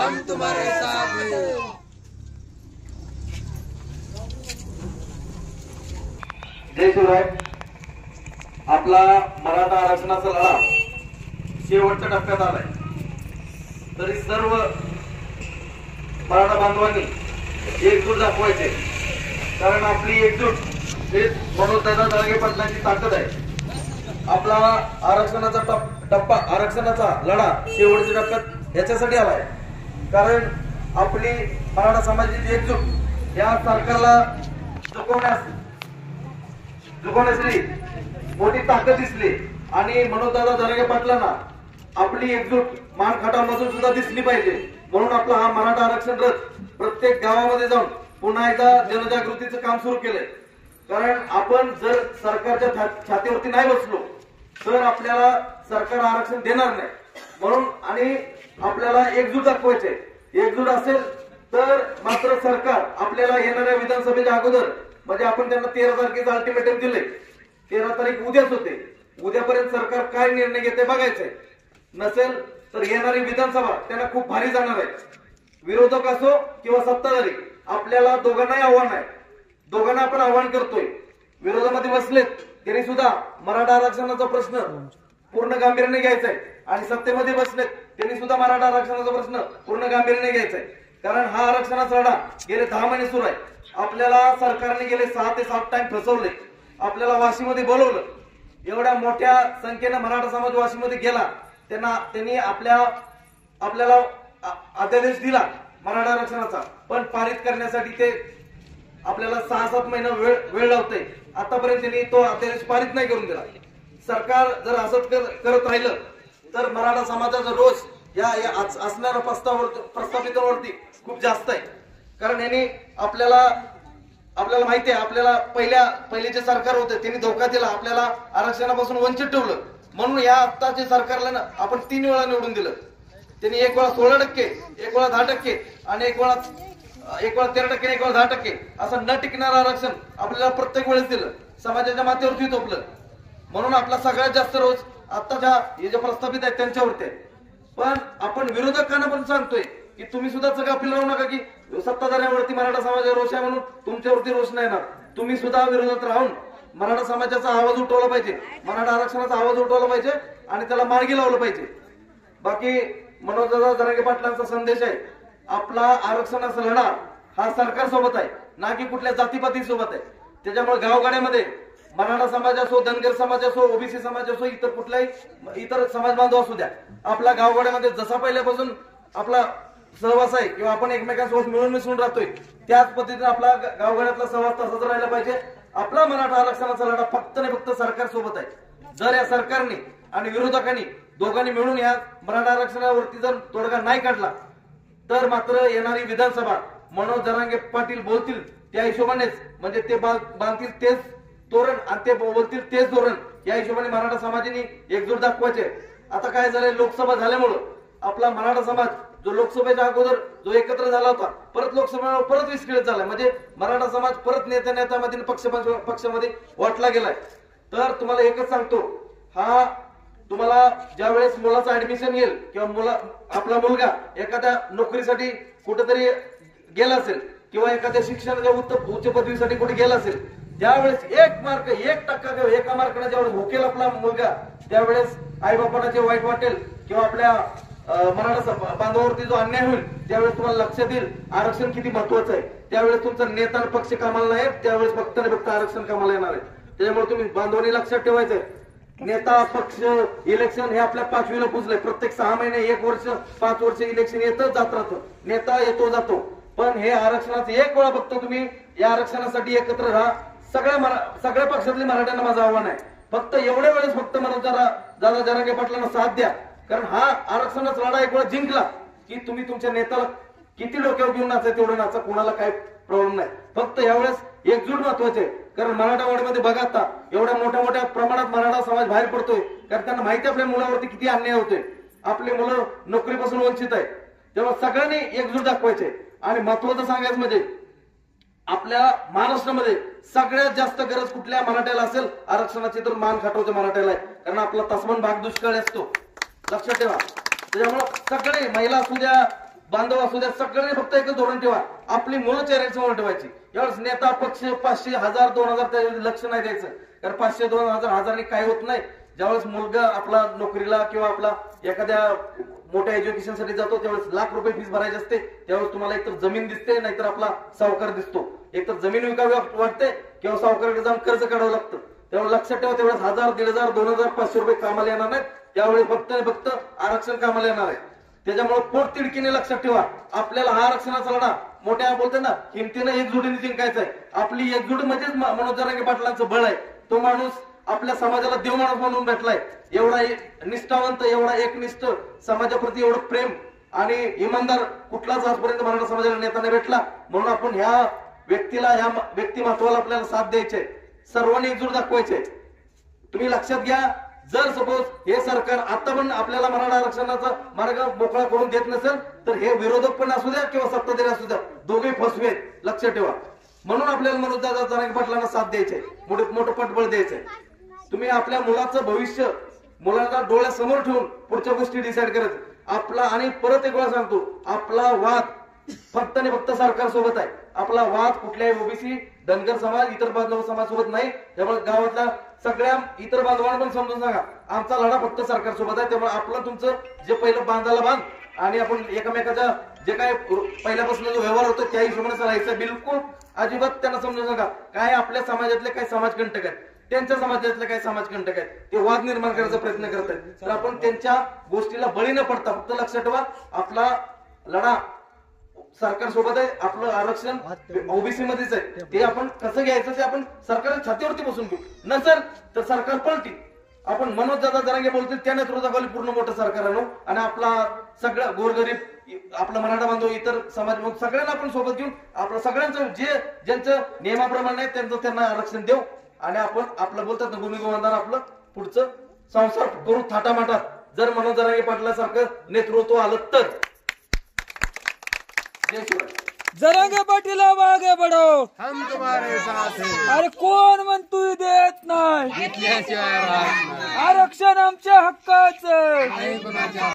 हम तुम्हारे साथ हैं। जय शिवराय। आपला मराठा आरक्षणाचा लढा शेवटच्या टप्प्यात आलाय, तरी सर्व मराठा बांधवांनी एकजूट दाखवायचे, कारण आपली एकजूट हेच मनोजदादा जरांगे पाटलांची ताकद आहे। आपला आरक्षणाचा टप्पा आरक्षणाचा लढा शेवटच्या टप्प्यात याच्यासाठी आलाय, कारण आपली मराठा समाजाची एकजूट या सरकारला झुकवण्याची मोठी ताकद दिसली आणि मनोजदादा जरांगे पाटलांना आपली एकजूट मानखटावमधून सुद्धा दिसली पाहिजे, म्हणून आपला हा मराठा आरक्षण रथ प्रत्येक गावामध्ये जाऊन पुन्हा एकदा जनजागृतीचं काम सुरू केलंय। कारण आपण जर सरकारच्या छातीवरती नाही बसलो तर आपल्याला सरकार आरक्षण देणार नाही, म्हणून आणि आपल्याला एकजूट दाखवायचे। एकजूट असेल तर मात्र सरकार आपल्याला येणाऱ्या विधानसभेच्या अगोदर, म्हणजे आपण त्यांना 13 तारखेचं अल्टिमेटम दिले, 13 तारीख उद्याच होते, उद्यापर्यंत सरकार काय निर्णय घेते बघायचंय। नसेल तर येणारी विधानसभा त्यांना खूप भारी जाणार आहे। विरोधक असो किंवा सत्ताधारी, आपल्याला दोघांनाही आव्हान आहे, दोघांना आपण आव्हान करतोय। विरोधामध्ये बसलेत तरी सुद्धा मराठा आरक्षणाचा प्रश्न पूर्ण गांभीर्याने घ्यायचा आहे, आणि सत्तेमध्ये बसलेत त्यांनी सुद्धा मराठा आरक्षणाचा प्रश्न पूर्ण गांभीर्याने घ्यायचा आहे, कारण हा आरक्षणाचा लढा गेले 10 महिने सुरू आहे। आपल्याला सरकारने गेले 6 ते 7 टाइम फसवले, आपल्याला वाशीमध्ये बोलवलं, एवढ्या मोठ्या संख्येने मराठा समाज वाशीमध्ये गेला, त्यांनी आपल्याला अध्यादेश दिला मराठा आरक्षणाचा, पण पारित करण्यासाठी ते आपल्याला 6-7 महिने वेळ लावते। आतापर्यंत त्यांनी तो अध्यादेश पारित नाही करून दिला। सरकार जर असंच करत राहिलं तर मराठा समाजाचा रोष या असणाऱ्या प्रस्थापितांवरती खूप जास्त आहे, कारण यांनी आपल्याला माहिती आहे, आपल्याला पहिले जे सरकार होते त्यांनी धोका दिला, आपल्याला आरक्षणापासून वंचित ठेवलं, म्हणून या आत्ताच्या सरकारला आपण 3 वेळा निवडून दिलं। त्यांनी एक वेळा 16%, एक वेळा 10% आणि एक वेळा 13%, एक वेळा 10%, असं न टिकणारं आरक्षण आपल्याला प्रत्येक वेळेस दिलं, समाजाच्या माथ्यावरती थोपलं, म्हणून आपला सगळ्यात जास्त रोज आत्ताच्या हे जे प्रस्थापित आहेत त्यांच्यावरती आहे। पण आपण विरोधकांना पण सांगतोय की तुम्ही सुद्धा चगाफील राहू नका की सत्ताधाऱ्यांवरती मराठा समाजाचा रोष आहे म्हणून तुमच्यावरती रोष नाही येणार, तुम्ही सुद्धा विरोधात राहून मराठा समाजाचा आवाज उठवला पाहिजे, मराठा आरक्षणाचा आवाज उठवला पाहिजे आणि त्याला मार्गी लावलं पाहिजे। बाकी मनोजदादा जरांगे पाटलांचा संदेश आहे, आपला आरक्षणाचा लढा हा सरकार सोबत आहे, ना की कुठल्या जातीपाती सोबत आहे। त्याच्यामुळे गावगाड्यामध्ये मराठा समाज असो, धनगर समाज असो, ओबीसी समाज असो, इतर समाज बांधव असू द्या, आपला गावगाड्यामध्ये जसा पहिल्यापासून आपला सहवास आहे किंवा आपण एकमेकांसोबत मिळून मिसळून राहतोय, त्याच पद्धतीने आपला गावगाड्यातला सहवास तसाच राहिला पाहिजे। आपला मराठा आरक्षणाचा लढा फक्त आणि फक्त सरकार सोबत आहे। जर या सरकारने आणि विरोधकांनी दोघांनी मिळून या मराठा आरक्षणावरती जर तोडगा नाही काढला तर मात्र येणारी विधानसभा मनोज जरांगे पाटील बोलतील त्या हिशोबानेच, म्हणजे ते बांधतील तेच तोरण आणि ते बोलतील तेच धोरण, या हिशोबाने मराठा समाजाने एकजूट दाखवायचे। आता काय झालंय, लोकसभा झाल्यामुळं आपला मराठा समाज जो लोकसभेच्या अगोदर जो एकत्र झाला होता, परत लोकसभेवर परत विस्कळीत झालाय, म्हणजे मराठा समाज परत नेत्यामध्ये पक्षामध्ये वाटला गेलाय। तर तुम्हाला एकच सांगतो, हा तुम्हाला ज्या वेळेस मुलाचं ऍडमिशन येईल किंवा आपला मुलगा एखाद्या नोकरीसाठी कुठेतरी गेला असेल किंवा एखाद्या शिक्षणाच्या उच्च पदवीसाठी कुठे गेला असेल, त्यावेळेस 1 मार्क 1% किंवा 1 मार्काने ज्यावेळेस भोकेल आपला मुलगा, त्यावेळेस आई बापांना जे वाईट वाटेल किंवा आपल्या मराठा बांधवावरती जो अन्याय होईल त्यावेळेस तुम्हाला लक्षात येईल आरक्षण किती महत्वाचं आहे। त्यावेळेस तुमचा नेता पक्ष कामाला नाही, त्यावेळेस फक्त आणि फक्त आरक्षण कामाला येणार आहे। त्याच्यामुळे तुम्ही बांधवांनी लक्षात ठेवायचंय, नेता पक्ष इलेक्शन हे आपल्या 5वीला पुजलंय, प्रत्येक 6 महिने 1 वर्ष 5 वर्ष इलेक्शन येतं जात राहतं, नेता येतो जातो, पण हे आरक्षणाचं 1 वेळा फक्त तुम्ही या आरक्षणासाठी एकत्र राहा। सगळ्या पक्षातले मराठ्यांना माझं आव्हान आहे, फक्त एवढ्या वेळेस फक्त दादा जरांगे पाटलांना साथ द्या, कारण हा आरक्षणाचा लढा 1 वेळा जिंकला की तुम्ही तुमच्या नेत्याला किती डोक्यावर घेऊन नाचा तेवढं नाचा, कुणाला काय प्रॉब्लेम नाही, फक्त यावेळेस एकजूट महत्वाचे। कारण मराठावाड्यामध्ये बघा आता एवढ्या मोठ्या प्रमाणात मराठा समाज बाहेर पडतोय, कारण त्यांना माहिती आपल्या मुलावरती किती अन्याय होतोय, आपले मुलं नोकरीपासून वंचित आहे, तेव्हा सगळ्यांनी एकजूट दाखवायचे। आणि महत्वाचं सांगायचं म्हणजे आपल्या महाराष्ट्रामध्ये सगळ्यात जास्त गरज कुठल्या मराठ्याला असेल आरक्षणाची तर मानखटावच्या मराठ्याला आहे, कारण आपला तसमन भाग दुष्काळी असतो, लक्षात ठेवा। त्याच्यामुळे सगळे महिला असू द्या, बांधव असू द्या, सगळ्यांनी फक्त एकच धोरण ठेवा, आपली मुलं चेहऱ्यासमोर ठेवायची. यावेळेस नेता पक्ष 500, 1000, 2000 त्याच्यावर लक्ष नाही द्यायचं, कारण 500, 2000, 1000 काही होत नाही. ज्यावेळेस मुलगा आपला नोकरीला किंवा आपला एखाद्या मोठ्या एज्युकेशन साठी जातो, त्यावेळेस लाख रुपये फीस भरायची असते. त्यावेळेस तुम्हाला एकतर जमीन दिसते, नाहीतर आपला सावकार दिसतो. एकतर जमीन विकावी वाटते किंवा सावकाराकडे जाऊन कर्ज काढावं लागतं. त्यामुळे लक्षात ठेवा, त्यावेळेस 1000, 1500, 2000, 500 रुपये कामाला येणार नाहीत. त्यावेळी फक्त आरक्षण कामाला येणार आहे. त्याच्यामुळे पोट तिडकीने लक्षात ठेवा, आपल्याला हा आरक्षणाचा लढा मोठ्या बोलते ना हिमतीनं एकजुटीने जिंकायचा आहे. आपली एकजूट म्हणजेच मनोज जरांगे पाटलांचं बळ आहे. तो माणूस आपल्या समाजाला देव माणूस म्हणून भेटलाय. एवढा निष्ठावंत, एवढा एकनिष्ठ, समाजाप्रती एवढं प्रेम आणि इमानदार कुठलाच आजपर्यंत मराठा समाजाला नेता नाही भेटला. म्हणून आपण ह्या व्यक्तीला, ह्या व्यक्तिमत्वाला आपल्याला साथ द्यायचे, सर्वांनी एकजूट दाखवायचे. तुम्ही लक्षात घ्या, जर सपोज हे सरकार आता पण आपल्याला मराठा आरक्षणाचा मार्ग मोकळा करून देत नसेल, तर हे विरोधक पण असू द्या किंवा सत्ताधारी असू द्या, दोघे फसवे आहेत. लक्षात ठेवा. म्हणून आपल्याला मनोज जरांगे पाटलांना साथ द्यायचे, मोठं पाठबळ द्यायचंय. तुम्ही आपल्या मुलाचं भविष्य मुलाला डोळ्यासमोर ठेवून पुढच्या गोष्टी डिसाईड करत आपला. आणि परत एक वेळा सांगतो, आपला वाद फक्त आणि फक्त सरकार सोबत आहे. आपला वाद कुठल्याही ओबीसी, धनगर समाज, इतर बांधव समाज सोबत नाही. त्यामुळे गावातल्या सगळ्या इतर बांधवांना पण समजून सांगा, आमचा लढा फक्त सरकार सोबत आहे. त्यामुळे आपलं तुमचं जे पहिलं बांधायला बांध आणि आपण एकमेकाच्या जे काय पहिल्यापासून जो व्यवहार होतो त्या हिशोबाने चालायचं. बिलकुल अजिबात त्यांना समजून सांगा, काय आपल्या समाजातले काही समाजकंटक आहेत, त्यांच्या समाजातले काही समाजकंटक आहेत, ते वाद निर्माण करायचा प्रयत्न करत आहेत. तर आपण त्यांच्या गोष्टीला बळी न पडता फक्त लक्षात ठेवा, आपला लढा सरकार सोबत आहे. आपलं आरक्षण ओबीसी मध्येच आहे. ते आपण कसं घ्यायचं ते आपण सरकारच्या छातीवरती बसून घेऊ. नसेल तर सरकार पलटी. आपण मनोज जरांगे बोलतील त्या नेतृत्वाखाली पूर्ण मोठं सरकार आणू आणि आपला सगळं गोरगरीब, आपला मराठा बांधव, इतर समाज सगळ्यांना आपण सोबत घेऊन आपलं सगळ्यांचं जे ज्यांचं नियमाप्रमाणे त्यांचं त्यांना आरक्षण देऊ आणि आपण आपलं बोलतात ना गुणगोविंदान आपलं पुढचं संसार करू थाटामाटात. जर मनोज जरांगे पाटलासारखं नेतृत्व आलं तर. जरांगे पाटील आगे बढ़ो, हम तुम्हारे साथ हैं. अरे कोण म्हणतोय देत नाही, घेतल्याशिवाय राहत नाही. आरक्षण आमच्या हक्काचं. नाही कोणाच्या